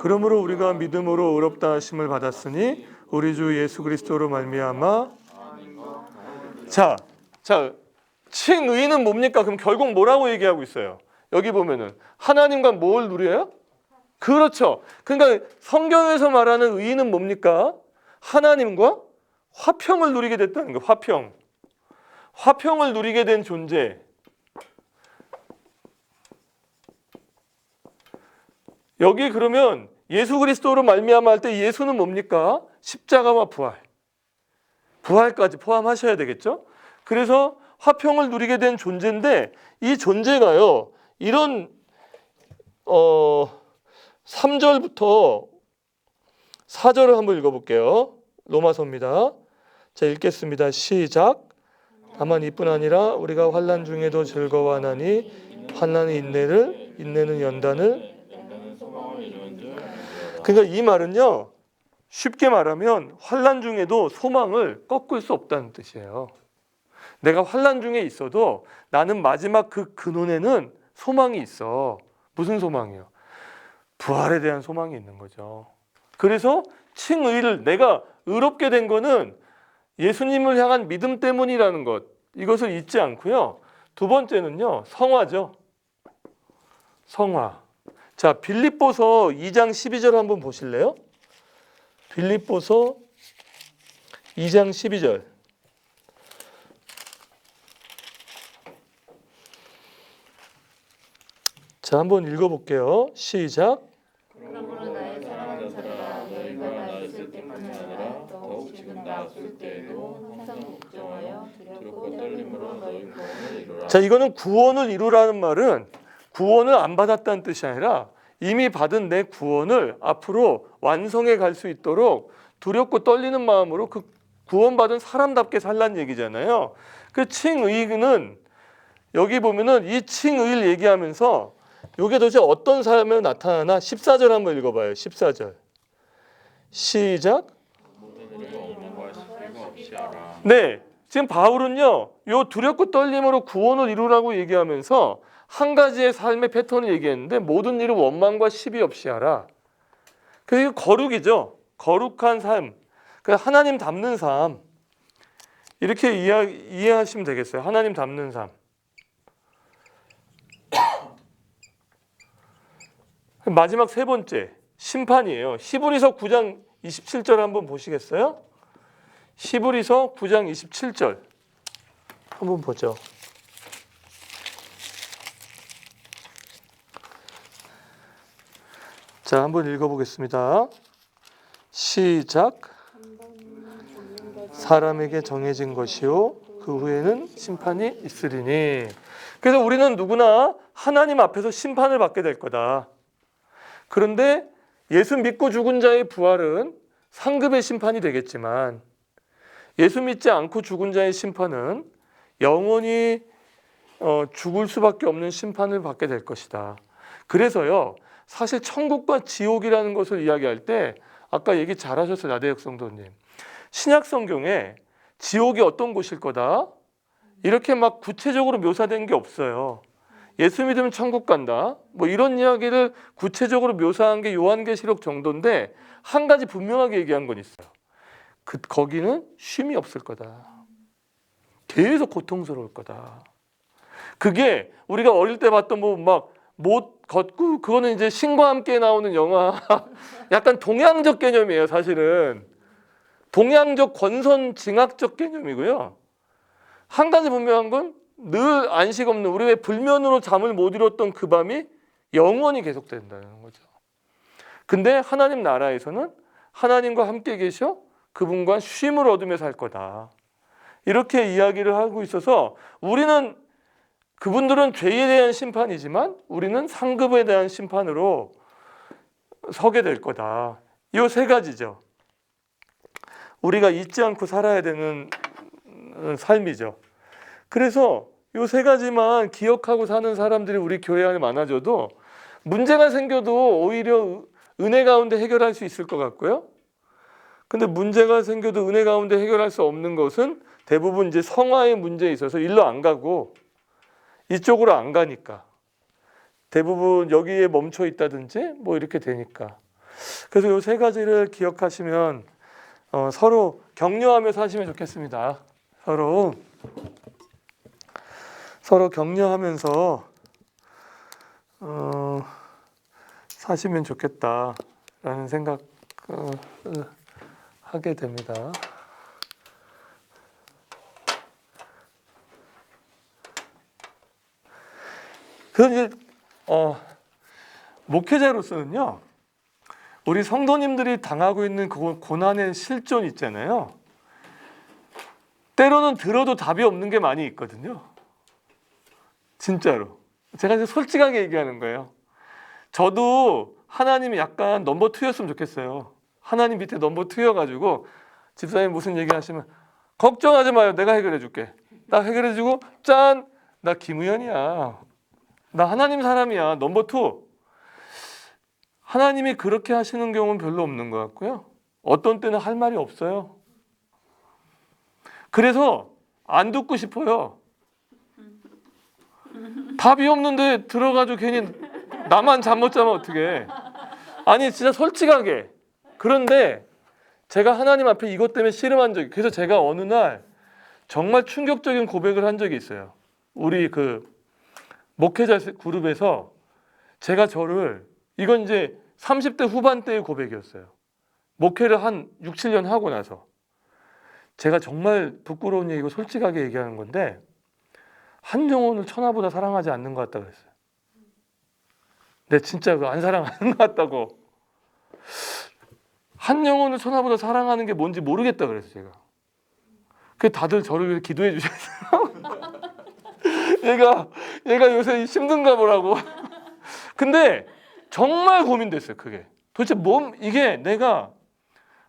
그러므로 우리가 믿음으로 의롭다 하심을 받았으니 우리 주 예수 그리스도로 말미암아. 자, 칭의는 뭡니까? 그럼 결국 뭐라고 얘기하고 있어요? 여기 보면은 하나님과 뭘 누려요? 그렇죠. 그러니까 성경에서 말하는 의는 뭡니까? 하나님과 화평을 누리게 됐다는 거예요. 화평을 누리게 된 존재. 여기 그러면 예수 그리스도로 말미암아 할 때 예수는 뭡니까? 십자가와 부활까지 포함하셔야 되겠죠? 그래서 화평을 누리게 된 존재인데 이 존재가요, 이런 3절부터 4절을 한번 읽어볼게요. 로마서입니다. 자, 읽겠습니다. 시작. 다만 이뿐 아니라 우리가 환난 중에도 즐거워하나니 환난의 인내를, 인내는 연단을. 그러니까 이 말은요, 쉽게 말하면 환난 중에도 소망을 꺾을 수 없다는 뜻이에요. 내가 환난 중에 있어도 나는 마지막 그 근원에는 소망이 있어. 무슨 소망이요? 부활에 대한 소망이 있는 거죠. 그래서 칭의를, 내가 의롭게 된 거는 예수님을 향한 믿음 때문이라는 것, 이것을 잊지 않고요. 두 번째는요, 성화죠. 성화. 자, 빌립보서 2장 12절 한번 보실래요? 빌립보서 2장 12절. 자, 한번 읽어볼게요. 시작. 그러므로 나의 사랑하는 자들아, 너희가 나았을 때뿐만 아니라 더욱 지금 나았을 때에도 항상 걱정하여 두렵고 떨림으로 너희 구원을 이루라. 자, 이거는 구원을 이루라는 말은 구원을 안 받았다는 뜻이 아니라 이미 받은 내 구원을 앞으로 완성해 갈 수 있도록 두렵고 떨리는 마음으로 그 구원받은 사람답게 살란 얘기잖아요. 그 칭의는 여기 보면은 이 칭의를 얘기하면서 이게 도대체 어떤 삶에 나타나나 14절 한번 읽어봐요. 14절. 시작. 네, 지금 바울은요, 요 두렵고 떨림으로 구원을 이루라고 얘기하면서 한 가지의 삶의 패턴을 얘기했는데 모든 일을 원망과 시비 없이 하라. 그게 거룩이죠. 거룩한 삶. 하나님 닮는 삶. 이렇게 이해하시면 되겠어요. 하나님 닮는 삶. 마지막 세 번째, 심판이에요. 히브리서 9장 27절 한번 보시겠어요? 히브리서 9장 27절 한번 보죠. 자, 한번 읽어보겠습니다. 시작. 사람에게 정해진 것이요 그 후에는 심판이 있으리니. 그래서 우리는 누구나 하나님 앞에서 심판을 받게 될 거다. 그런데 예수 믿고 죽은 자의 부활은 상급의 심판이 되겠지만 예수 믿지 않고 죽은 자의 심판은 영원히 죽을 수밖에 없는 심판을 받게 될 것이다. 그래서요, 사실 천국과 지옥이라는 것을 이야기할 때 아까 얘기 잘하셨어요, 나대혁 성도님. 신약 성경에 지옥이 어떤 곳일 거다 이렇게 막 구체적으로 묘사된 게 없어요. 예수 믿으면 천국 간다 뭐 이런 이야기를 구체적으로 묘사한 게 요한계시록 정도인데 한 가지 분명하게 얘기한 건 있어요. 거기는 쉼이 없을 거다. 계속 고통스러울 거다. 그게 우리가 어릴 때 봤던 뭐 막 못 걷고 그거는 이제 신과 함께 나오는 영화 약간 동양적 개념이에요. 사실은 동양적 권선징악적 개념이고요. 한 가지 분명한 건 늘 안식 없는 우리 왜 불면으로 잠을 못 이뤘던 그 밤이 영원히 계속된다는 거죠. 근데 하나님 나라에서는 하나님과 함께 계셔 그분과 쉼을 얻으며 살 거다. 이렇게 이야기를 하고 있어서 우리는 그분들은 죄에 대한 심판이지만 우리는 상급에 대한 심판으로 서게 될 거다. 이 세 가지죠. 우리가 잊지 않고 살아야 되는 삶이죠. 그래서 이 세 가지만 기억하고 사는 사람들이 우리 교회 안에 많아져도 문제가 생겨도 오히려 은혜 가운데 해결할 수 있을 것 같고요. 근데 문제가 생겨도 은혜 가운데 해결할 수 없는 것은 대부분 이제 성화의 문제에 있어서 일로 안 가고 이쪽으로 안 가니까 대부분 여기에 멈춰 있다든지 뭐 이렇게 되니까. 그래서 이 세 가지를 기억하시면 서로 격려하며 사시면 좋겠습니다. 서로 격려하면서 사시면 좋겠다라는 생각 하게 됩니다. 그래서 이제 목회자로서는요, 우리 성도님들이 당하고 있는 그 고난의 실존 있잖아요. 때로는 들어도 답이 없는 게 많이 있거든요. 진짜로. 제가 이제 솔직하게 얘기하는 거예요. 저도 하나님이 약간 넘버 2였으면 좋겠어요. 하나님 밑에 넘버 2여가지고 집사님 무슨 얘기 하시면 걱정하지 마요. 내가 해결해 줄게. 나 해결해 주고 짠! 나 김우현이야. 나 하나님 사람이야. 넘버 2. 하나님이 그렇게 하시는 경우는 별로 없는 것 같고요. 어떤 때는 할 말이 없어요. 그래서 안 듣고 싶어요. 답이 없는데 들어가지고 괜히 나만 잠 못 자면 어떡해. 아니 진짜 솔직하게. 그런데 제가 하나님 앞에 이것 때문에 씨름한 적이, 그래서 제가 어느 날 정말 충격적인 고백을 한 적이 있어요. 우리 그 목회자 그룹에서 제가 저를, 이건 이제 30대 후반대의 고백이었어요. 목회를 한 6, 7년 하고 나서 제가 정말 부끄러운 얘기고 솔직하게 얘기하는 건데 한 영혼을 천하보다 사랑하지 않는 것 같다 그랬어요. 내 진짜 안 사랑하는 것 같다고. 한 영혼을 천하보다 사랑하는 게 뭔지 모르겠다 그랬어요. 제가. 그 다들 저를 위해 기도해 주셨어요. 얘가 요새 힘든가 보라고. 근데 정말 고민됐어요. 그게 도대체 이게 내가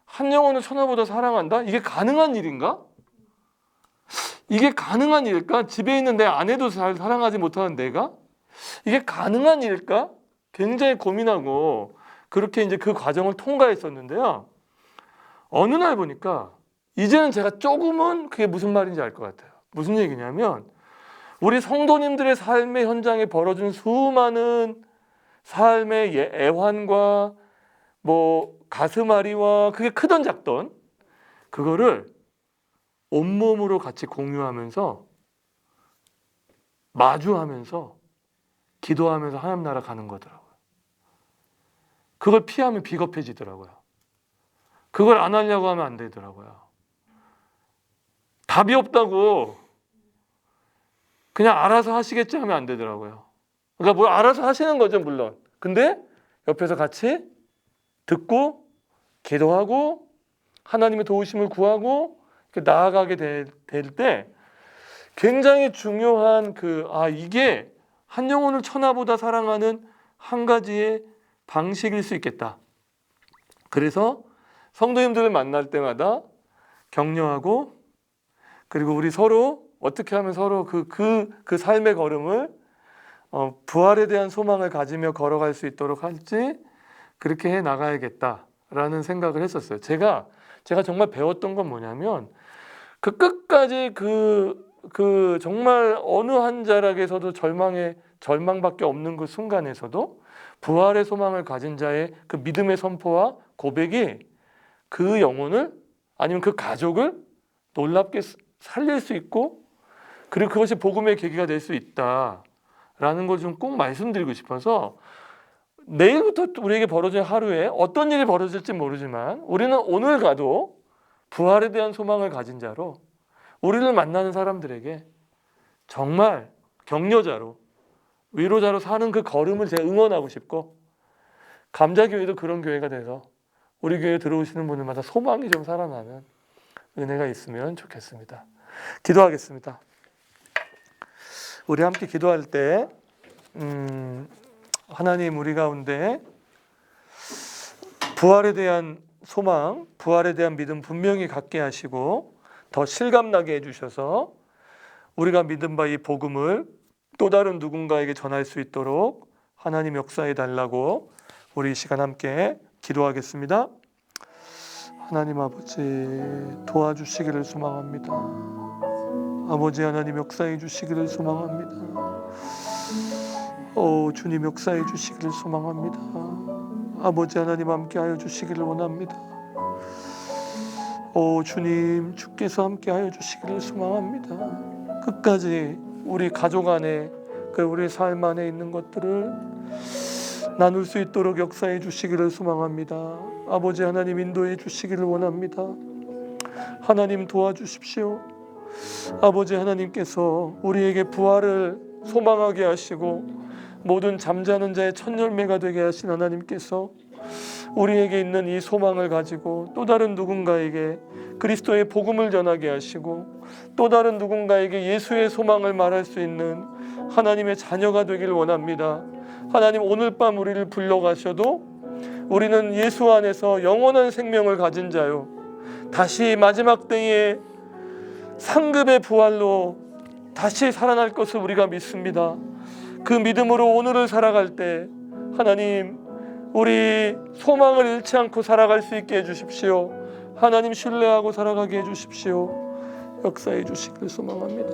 한 영혼을 천하보다 사랑한다? 이게 가능한 일인가? 이게 가능한 일일까? 집에 있는 내 아내도 잘 사랑하지 못하는 내가? 이게 가능한 일일까? 굉장히 고민하고 그렇게 이제 그 과정을 통과했었는데요. 어느 날 보니까 이제는 제가 조금은 그게 무슨 말인지 알 것 같아요. 무슨 얘기냐면 우리 성도님들의 삶의 현장에 벌어진 수많은 삶의 애환과 뭐 가슴앓이와 그게 크던 작던 그거를 온몸으로 같이 공유하면서 마주하면서 기도하면서 하나님 나라 가는 거더라고요. 그걸 피하면 비겁해지더라고요. 그걸 안 하려고 하면 안 되더라고요. 답이 없다고 그냥 알아서 하시겠지 하면 안 되더라고요. 그러니까 뭘 알아서 하시는 거죠, 물론. 근데 옆에서 같이 듣고 기도하고 하나님의 도우심을 구하고 나아가게 될 때 굉장히 중요한 이게 한 영혼을 천하보다 사랑하는 한 가지의 방식일 수 있겠다. 그래서 성도님들을 만날 때마다 격려하고 그리고 우리 서로 어떻게 하면 서로 그 삶의 걸음을 부활에 대한 소망을 가지며 걸어갈 수 있도록 할지 그렇게 해 나가야겠다라는 생각을 했었어요. 제가 정말 배웠던 건 뭐냐면 그 끝까지 그 정말 어느 한 자락에서도 절망밖에 없는 그 순간에서도 부활의 소망을 가진 자의 그 믿음의 선포와 고백이 그 영혼을 아니면 그 가족을 놀랍게 살릴 수 있고 그리고 그것이 복음의 계기가 될 수 있다. 라는 걸 좀 꼭 말씀드리고 싶어서 내일부터 우리에게 벌어질 하루에 어떤 일이 벌어질지 모르지만 우리는 오늘 가도 부활에 대한 소망을 가진 자로 우리를 만나는 사람들에게 정말 격려자로 위로자로 사는 그 걸음을 제가 응원하고 싶고 감자교회도 그런 교회가 돼서 우리 교회에 들어오시는 분들마다 소망이 좀 살아나는 은혜가 있으면 좋겠습니다. 기도하겠습니다. 우리 함께 기도할 때 하나님 우리 가운데 부활에 대한 소망, 부활에 대한 믿음 분명히 갖게 하시고 더 실감나게 해주셔서 우리가 믿은 바 이 복음을 또 다른 누군가에게 전할 수 있도록 하나님 역사해 달라고 우리 이 시간 함께 기도하겠습니다. 하나님 아버지 도와주시기를 소망합니다. 아버지 하나님 역사해 주시기를 소망합니다. 주님 역사해 주시기를 소망합니다. 아버지 하나님 함께하여 주시기를 원합니다. 주님 주께서 함께하여 주시기를 소망합니다. 끝까지 우리 가족 안에 우리 삶 안에 있는 것들을 나눌 수 있도록 역사해 주시기를 소망합니다. 아버지 하나님 인도해 주시기를 원합니다. 하나님 도와주십시오. 아버지 하나님께서 우리에게 부활을 소망하게 하시고 모든 잠자는 자의 첫 열매가 되게 하신 하나님께서 우리에게 있는 이 소망을 가지고 또 다른 누군가에게 그리스도의 복음을 전하게 하시고 또 다른 누군가에게 예수의 소망을 말할 수 있는 하나님의 자녀가 되길 원합니다. 하나님 오늘 밤 우리를 불러가셔도 우리는 예수 안에서 영원한 생명을 가진 자요 다시 마지막 때에 상급의 부활로 다시 살아날 것을 우리가 믿습니다. 그 믿음으로 오늘을 살아갈 때 하나님 우리 소망을 잃지 않고 살아갈 수 있게 해주십시오. 하나님 신뢰하고 살아가게 해주십시오. 역사해 주시길 소망합니다.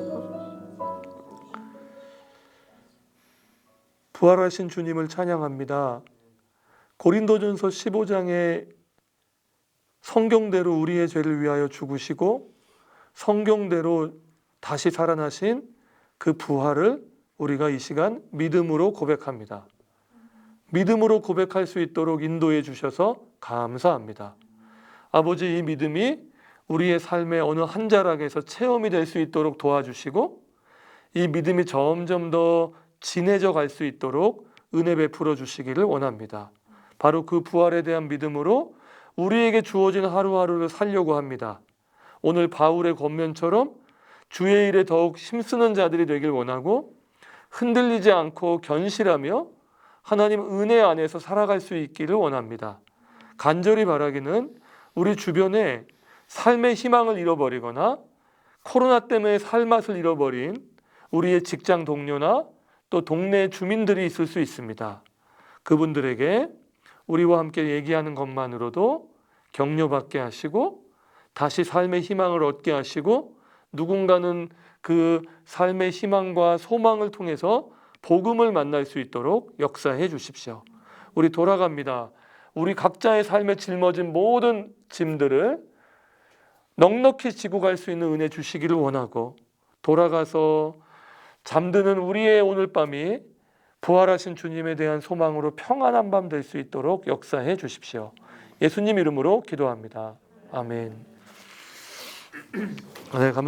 부활하신 주님을 찬양합니다. 고린도전서 15장에 성경대로 우리의 죄를 위하여 죽으시고 성경대로 다시 살아나신 그 부활을 우리가 이 시간 믿음으로 고백합니다. 믿음으로 고백할 수 있도록 인도해 주셔서 감사합니다. 아버지 이 믿음이 우리의 삶의 어느 한 자락에서 체험이 될 수 있도록 도와주시고 이 믿음이 점점 더 진해져 갈 수 있도록 은혜 베풀어 주시기를 원합니다. 바로 그 부활에 대한 믿음으로 우리에게 주어진 하루하루를 살려고 합니다. 오늘 바울의 권면처럼 주의 일에 더욱 힘쓰는 자들이 되길 원하고 흔들리지 않고 견실하며 하나님 은혜 안에서 살아갈 수 있기를 원합니다. 간절히 바라기는 우리 주변에 삶의 희망을 잃어버리거나 코로나 때문에 살맛을 잃어버린 우리의 직장 동료나 또 동네 주민들이 있을 수 있습니다. 그분들에게 우리와 함께 얘기하는 것만으로도 격려받게 하시고 다시 삶의 희망을 얻게 하시고 누군가는 그 삶의 희망과 소망을 통해서 복음을 만날 수 있도록 역사해 주십시오. 우리 돌아갑니다. 우리 각자의 삶에 짊어진 모든 짐들을 넉넉히 지고 갈 수 있는 은혜 주시기를 원하고 돌아가서 잠드는 우리의 오늘 밤이 부활하신 주님에 대한 소망으로 평안한 밤 될 수 있도록 역사해 주십시오. 예수님 이름으로 기도합니다. 아멘. 네,